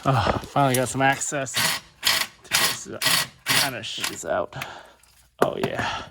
Oh, finally got some access to this kind of shit out. Oh yeah.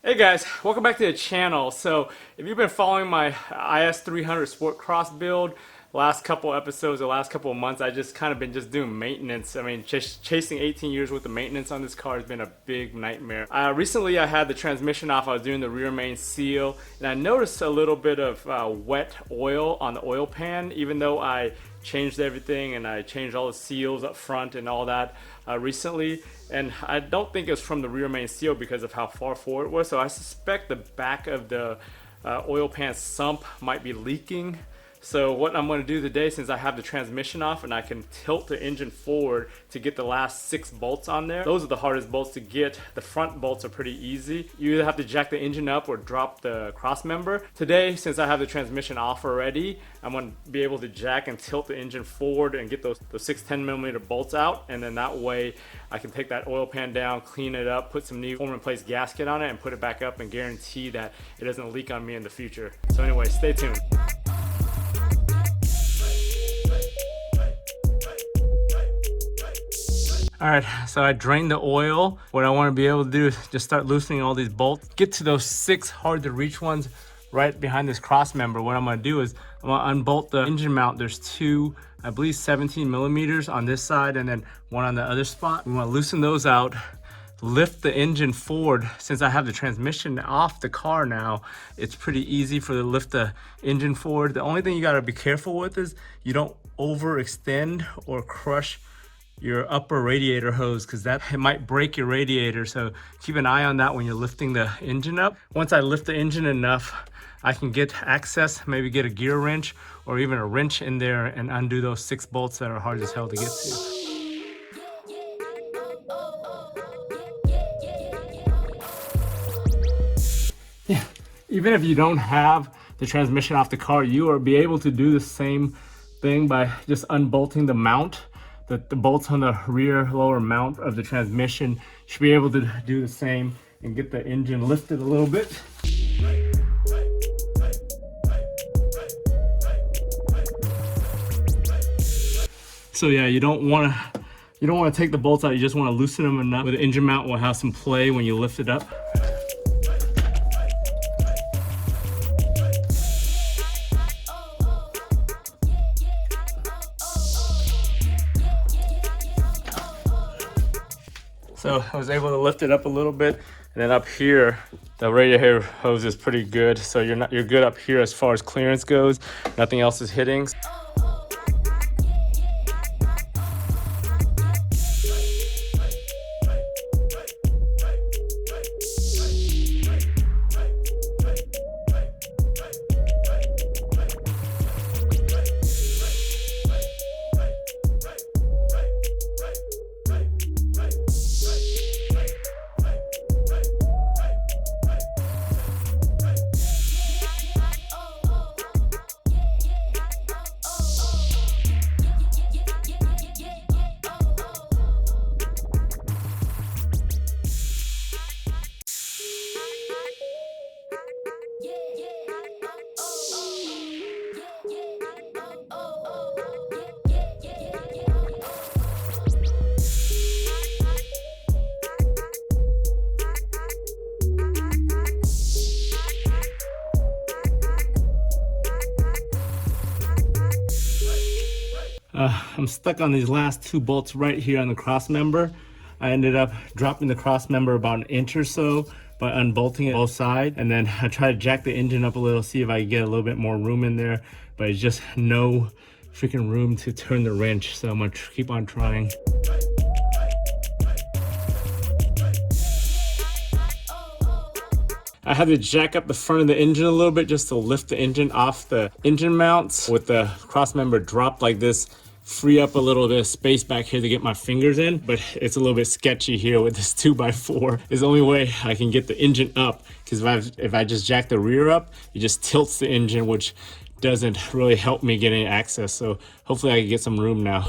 Hey guys, welcome back to the channel. So if you've been following my IS300 Sport Cross build, last couple episodes, the last couple of months, I just kind of been just doing maintenance. I mean, just chasing 18 years worth of maintenance on this car has been a big nightmare. Recently I had the transmission off. I was doing the rear main seal, and I noticed a little bit of wet oil on the oil pan, even though I changed everything and I changed all the seals up front and all that recently. And I don't think it's from the rear main seal because of how far forward it was. So I suspect the back of the oil pan sump might be leaking. So what I'm going to do today, since I have the transmission off and I can tilt the engine forward to get the last 6 bolts on there, those are the hardest bolts to get. The front bolts are pretty easy. You either have to jack the engine up or drop the cross member. Today, since I have the transmission off already, I'm going to be able to jack and tilt the engine forward and get those 6 10mm bolts out, and then that way I can take that oil pan down, clean it up, put some new form in place gasket on it, and put it back up and guarantee that it doesn't leak on me in the future. So anyway, stay tuned. Alright, so I drained the oil. What I want to be able to do is just start loosening all these bolts. Get to those 6 hard to reach ones right behind this cross member. What I'm going to do is I'm going to unbolt the engine mount. There's 2, I believe 17mm on this side and then 1 on the other spot. We want to loosen those out, lift the engine forward. Since I have the transmission off the car now, it's pretty easy to lift the engine forward. The only thing you got to be careful with is you don't overextend or crush your upper radiator hose, because it might break your radiator. So keep an eye on that when you're lifting the engine up. Once I lift the engine enough, I can get access, maybe get a gear wrench or even a wrench in there and undo those 6 bolts that are hard as hell to get to. Yeah, even if you don't have the transmission off the car, you will be able to do the same thing by just unbolting the mount. The bolts on the rear lower mount of the transmission should be able to do the same and get the engine lifted a little bit. So yeah, you don't want to take the bolts out. You just want to loosen them enough where the engine mount will have some play when you lift it up. So I was able to lift it up a little bit, and then up here, the radiator hose is pretty good. So you're good up here as far as clearance goes. Nothing else is hitting. I'm stuck on these last 2 bolts right here on the cross member. I ended up dropping the cross member about 1 inch or so by unbolting it both sides, and then I tried to jack the engine up a little, see if I could get a little bit more room in there, but it's just no freaking room to turn the wrench, so I'm gonna keep on trying. I had to jack up the front of the engine a little bit just to lift the engine off the engine mounts. With the cross member dropped like this, free up a little bit of space back here to get my fingers in, but it's a little bit sketchy here with this 2x4. It's the only way I can get the engine up, because if I just jack the rear up, it just tilts the engine, which doesn't really help me get any access. So hopefully I can get some room now.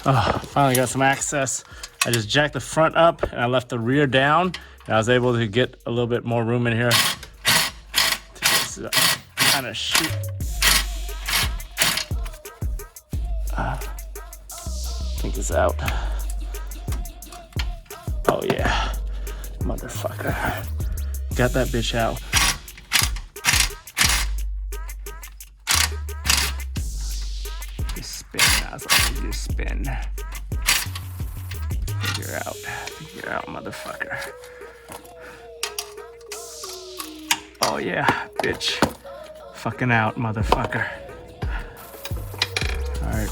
Oh, finally got some access. I just jacked the front up and I left the rear down, and I was able to get a little bit more room in here to just kind of shoot. I think it's out. Oh yeah, motherfucker. Got that bitch out. Just spin, that's all you just spin. Figure out, motherfucker. Oh yeah, bitch. Fucking out, motherfucker. All right.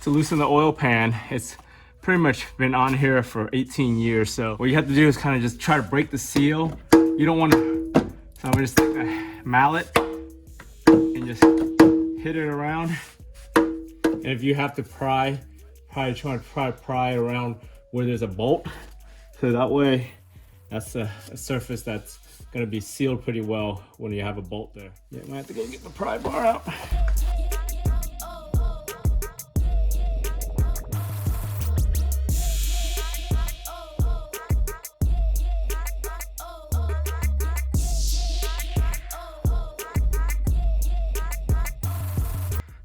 To loosen the oil pan, it's pretty much been on here for 18 years. So what you have to do is kind of just try to break the seal. You don't want to, so I'm gonna just take a mallet and just hit it around. And if you have to pry, probably try to pry around where there's a bolt. So that way, that's a surface that's gonna be sealed pretty well when you have a bolt there. Yeah, I might have to go get the pry bar out.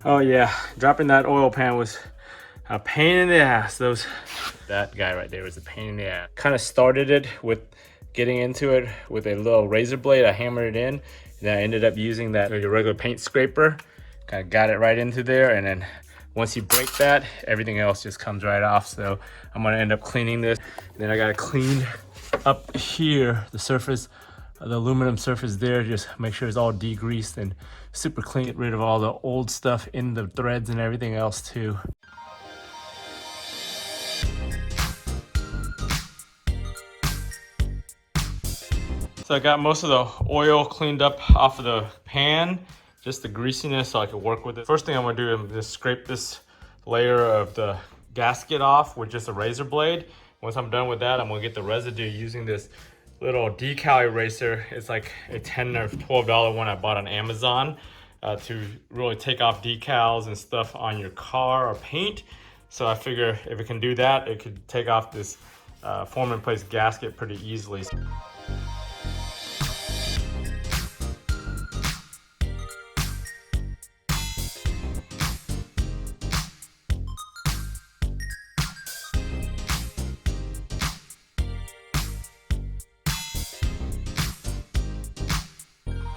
Oh yeah, dropping that oil pan was a pain in the ass. That guy right there was a pain in the ass. Kind of started it with getting into it with a little razor blade. I hammered it in, and then I ended up using that your regular paint scraper. Kind of got it right into there, and then once you break that, everything else just comes right off. So I'm gonna end up cleaning this. And then I gotta clean up here, the surface, the aluminum surface there, just make sure it's all degreased and super clean. Get rid of all the old stuff in the threads and everything else too. So I got most of the oil cleaned up off of the pan, just the greasiness so I could work with it. First thing I'm gonna do is just scrape this layer of the gasket off with just a razor blade. Once I'm done with that, I'm gonna get the residue using this little decal eraser. It's like a $10 or $12 one I bought on Amazon to really take off decals and stuff on your car or paint. So I figure if it can do that, it could take off this form in place gasket pretty easily.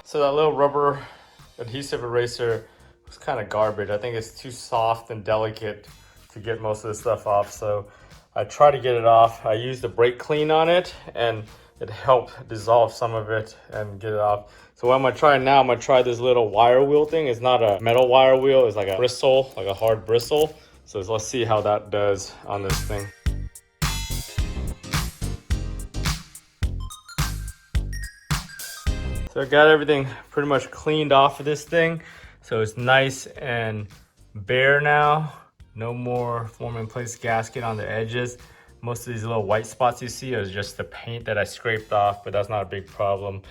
So that little rubber adhesive eraser was kind of garbage. I think it's too soft and delicate to get most of the stuff off. So I tried to get it off. I used the brake clean on it and it helped dissolve some of it and get it off. So what I'm gonna try now, I'm gonna try this little wire wheel thing. It's not a metal wire wheel, it's like a bristle, like a hard bristle. So let's see how that does on this thing. So I got everything pretty much cleaned off of this thing. So it's nice and bare now. No more form in place gasket on the edges. Most of these little white spots you see is just the paint that I scraped off, but that's not a big problem.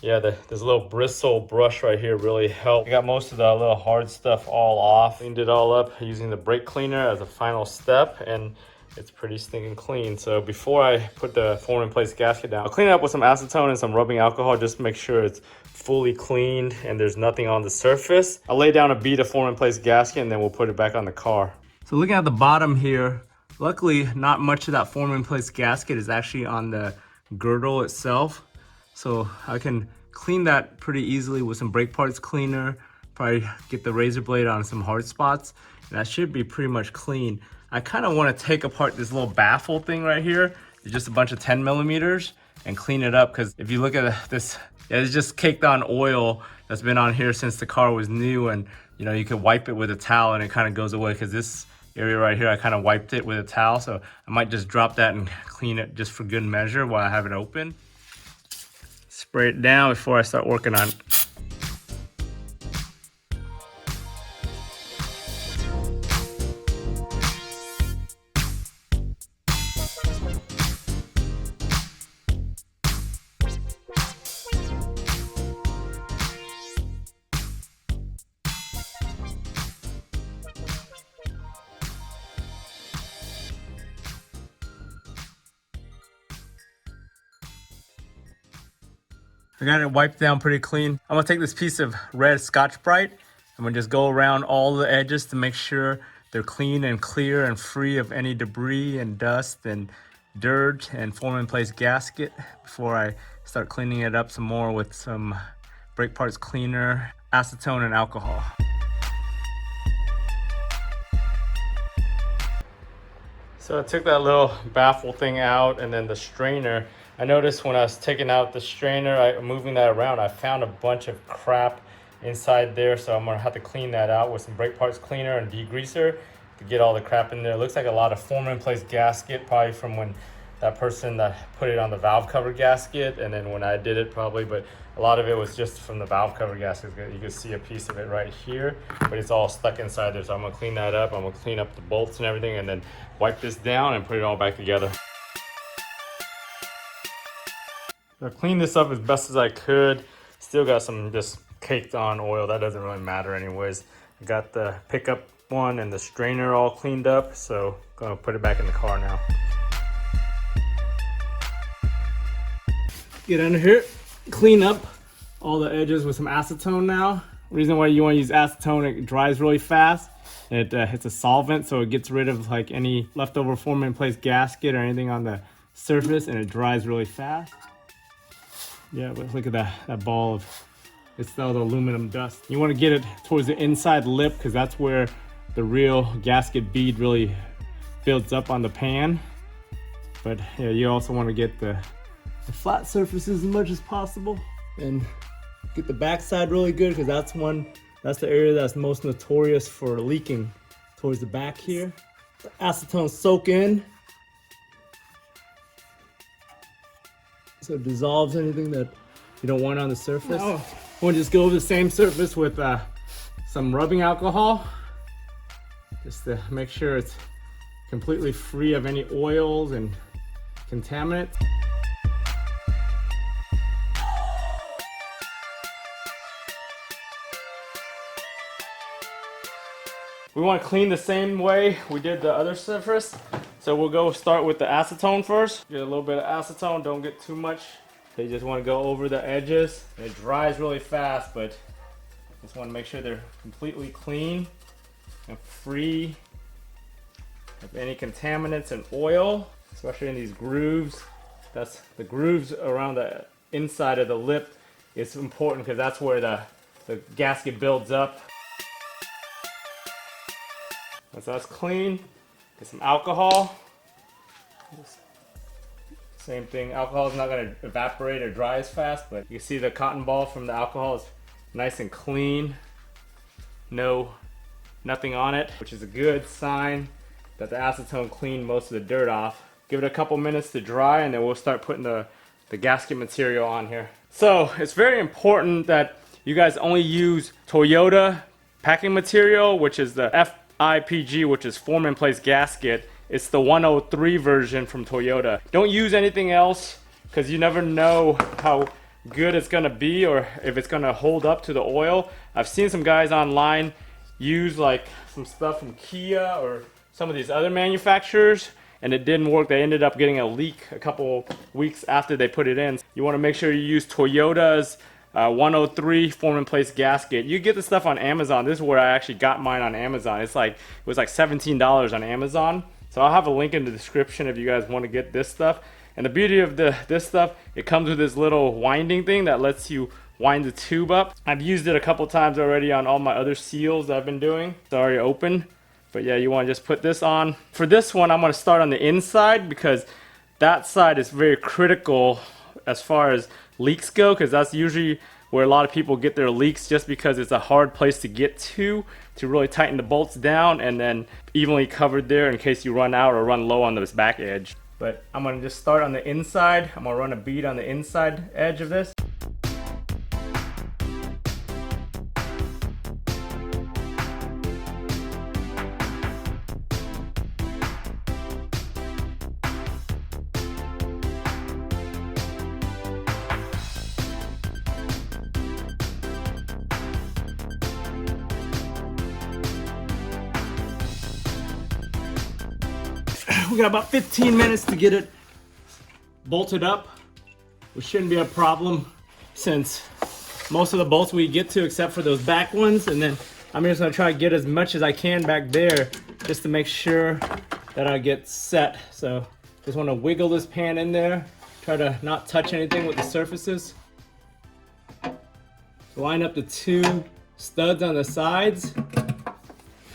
Yeah, this little bristle brush right here really helped. I got most of the little hard stuff all off. Cleaned it all up using the brake cleaner as a final step, and it's pretty stinking clean. So before I put the form in place gasket down, I'll clean it up with some acetone and some rubbing alcohol just to make sure it's fully cleaned and there's nothing on the surface. I'll lay down a bead of form in place gasket and then we'll put it back on the car. So looking at the bottom here, luckily not much of that form in place gasket is actually on the girdle itself. So I can clean that pretty easily with some brake parts cleaner, probably get the razor blade on some hard spots, and that should be pretty much clean. I kind of want to take apart this little baffle thing right here. It's just a bunch of 10 millimeters and clean it up, because if you look at this, it's just caked on oil that's been on here since the car was new, and you know, you could wipe it with a towel and it kind of goes away, because this area right here, I kind of wiped it with a towel. So I might just drop that and clean it just for good measure while I have it open. Spray it down before I start working on it. I got it wiped down pretty clean. I'm gonna take this piece of red Scotch-Brite. I'm gonna just go around all the edges to make sure they're clean and clear and free of any debris and dust and dirt and form in place gasket before I start cleaning it up some more with some brake parts cleaner, acetone, and alcohol. So I took that little baffle thing out and then the strainer. I noticed when I was taking out the strainer, moving that around, I found a bunch of crap inside there. So I'm gonna have to clean that out with some brake parts cleaner and degreaser to get all the crap in there. It looks like a lot of form in place gasket, probably from when that person that put it on the valve cover gasket, and then when I did it probably, but a lot of it was just from the valve cover gasket. You can see a piece of it right here, but it's all stuck inside there. So I'm gonna clean that up. I'm gonna clean up the bolts and everything and then wipe this down and put it all back together. I cleaned this up as best as I could. Still got some just caked on oil. That doesn't really matter anyways. I got the pickup one and the strainer all cleaned up, so I'm gonna put it back in the car now. Get under here, clean up all the edges with some acetone now. Reason why you want to use acetone, it dries really fast. It's a solvent, so it gets rid of like any leftover form in place gasket or anything on the surface, and it dries really fast. Yeah, but look at that ball of, it's all the aluminum dust. You want to get it towards the inside lip because that's where the real gasket bead really builds up on the pan. But yeah, you also want to get the flat surfaces as much as possible and get the backside really good because that's the area that's most notorious for leaking, towards the back here. The acetone soak in so it dissolves anything that you don't want on the surface. Now, we'll just go over the same surface with some rubbing alcohol just to make sure it's completely free of any oils and contaminants. We want to clean the same way we did the other surface. So we'll go start with the acetone first. Get a little bit of acetone, don't get too much. So you just want to go over the edges. It dries really fast, but just want to make sure they're completely clean and free of any contaminants and oil, especially in these grooves. That's the grooves around the inside of the lip. It's important because that's where the gasket builds up. Once that's clean, get some alcohol. Same thing, alcohol is not going to evaporate or dry as fast, but you can see the cotton ball from the alcohol is nice and clean. Nothing on it, which is a good sign that the acetone cleaned most of the dirt off. Give it a couple minutes to dry and then we'll start putting the gasket material on here. So it's very important that you guys only use Toyota packing material, which is the FIPG, which is form in place gasket. It's the 103 version from Toyota. Don't use anything else because you never know how good it's gonna be or if it's gonna hold up to the oil. I've seen some guys online use like some stuff from Kia or some of these other manufacturers and it didn't work. They ended up getting a leak a couple weeks after they put it in. You want to make sure you use Toyota's 103 form in place gasket. You get the stuff on Amazon. This is where I actually got mine on Amazon. It was like $17 on Amazon. So I'll have a link in the description if you guys want to get this stuff. And the beauty of this stuff, it comes with this little winding thing that lets you wind the tube up. I've used it a couple times already on all my other seals that I've been doing. It's already open. But yeah, you want to just put this on. For this one, I'm going to start on the inside because that side is very critical as far as leaks go, because that's usually where a lot of people get their leaks, just because it's a hard place to get to really tighten the bolts down and then evenly covered there in case you run out or run low on this back edge. But I'm going to just start on the inside. I'm going to run a bead on the inside edge of this. We got about 15 minutes to get it bolted up, which shouldn't be a problem. since most of the bolts we get to except for those back ones, and then I'm just gonna try to get as much as I can back there just to make sure that I get set. So just wanna wiggle this pan in there, try to not touch anything with the surfaces. Line up the 2 studs on the sides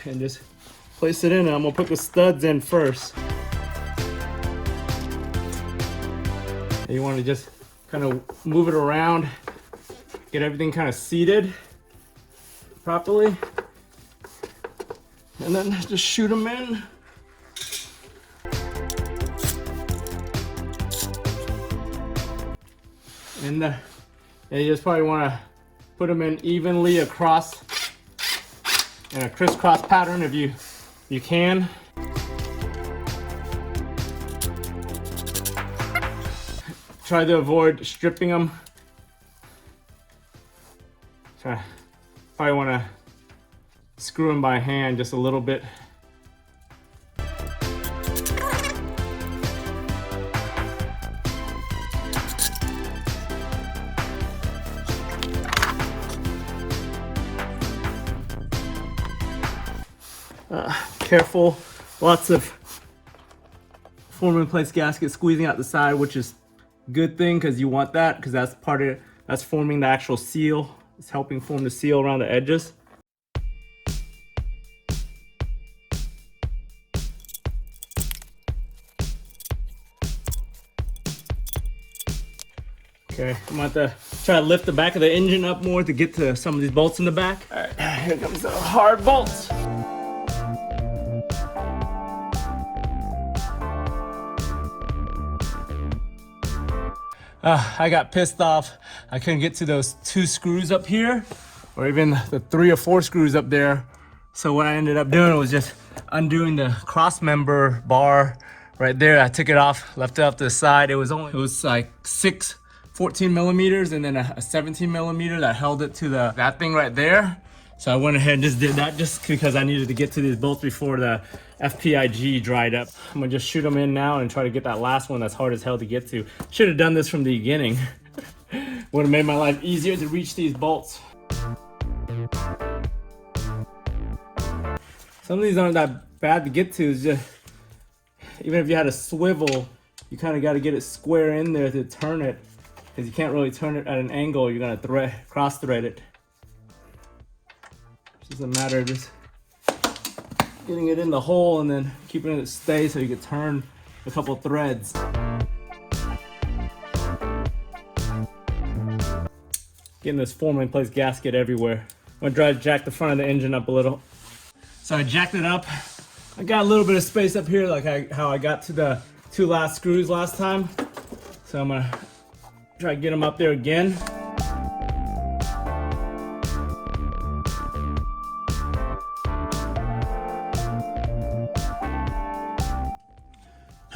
and just place it in. I'm gonna put the studs in first. And you wanna just kind of move it around, get everything kind of seated properly, and then just shoot them in. And you just probably want to put them in evenly across in a crisscross pattern if you can. Try to avoid stripping them. Probably want to screw them by hand just a little bit. Careful, lots of form in place gasket squeezing out the side, which is a good thing because you want that, because that's forming the actual seal. It's helping form the seal around the edges. Okay, I'm going to try to lift the back of the engine up more to get to some of these bolts in the back. All right, here comes the hard bolts. I got pissed off. I couldn't get to those 2 screws up here, or even the 3 or 4 screws up there. So what I ended up doing was just undoing the cross member bar right there. I took it off, left it off to the side. It was like 6 14 millimeters and then a 17 millimeter that held it to that thing right there. So I went ahead and just did that just because I needed to get to these bolts before the FIPG dried up. I'm gonna just shoot them in now and try to get that last one that's hard as hell to get to. Should have done this from the beginning. Would have made my life easier to reach these bolts. Some of these aren't that bad to get to. It's just, even if you had a swivel, you kind of got to get it square in there to turn it, because you can't really turn it at an angle. You're gonna cross thread it. It's just a matter of just getting it in the hole and then keeping it stay so you can turn a couple threads. Getting this form in place gasket everywhere. I'm gonna try to jack the front of the engine up a little. So I jacked it up. I got a little bit of space up here, like how I got to the 2 last screws last time. So I'm gonna try to get them up there again.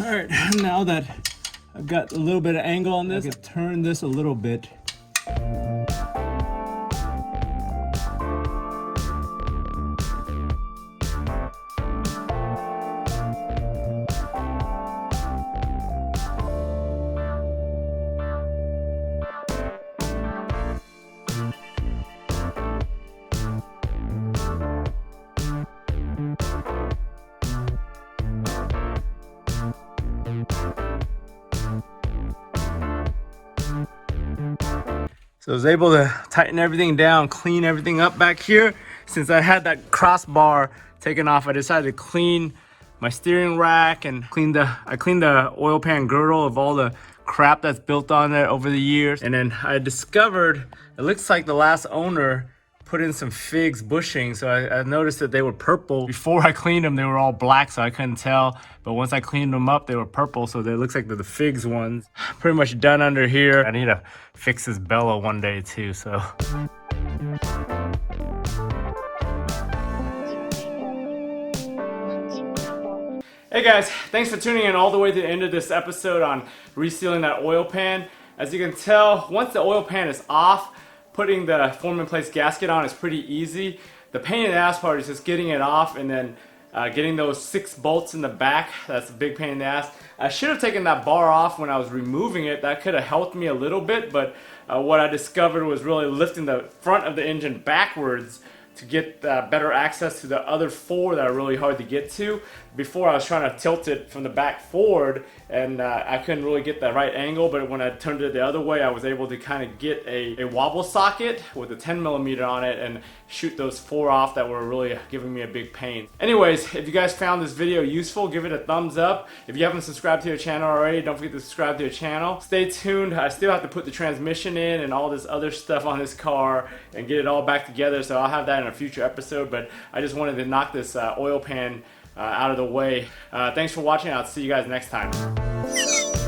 All right, now that I've got a little bit of angle on this, I can turn this a little bit. So I was able to tighten everything down, clean everything up back here. Since I had that crossbar taken off, I decided to clean my steering rack and I cleaned the oil pan girdle of all the crap that's built on there over the years. And then I discovered, it looks like the last owner put in some figs bushing. So I noticed that they were purple. Before I cleaned them, they were all black, so I couldn't tell. But once I cleaned them up, they were purple. So they looks like they're the figs ones. Pretty much done under here. I need to fix this bellow one day too, so. Hey guys, thanks for tuning in all the way to the end of this episode on resealing that oil pan. As you can tell, once the oil pan is off, putting the form in place gasket on is pretty easy. The pain in the ass part is just getting it off and then Getting those 6 bolts in the back, that's a big pain in the ass. I should have taken that bar off when I was removing it. That could have helped me a little bit, but what I discovered was really lifting the front of the engine backwards to get better access to the other 4 that are really hard to get to. Before I was trying to tilt it from the back forward, and I couldn't really get the right angle, but when I turned it the other way, I was able to kind of get a wobble socket with a 10mm on it and shoot those 4 off that were really giving me a big pain. Anyways, if you guys found this video useful, give it a thumbs up. If you haven't subscribed to the channel already, don't forget to subscribe to the channel. Stay tuned. I still have to put the transmission in and all this other stuff on this car and get it all back together, so I'll have that in a future episode, but I just wanted to knock this oil pan out of the way. Thanks for watching. I'll see you guys next time.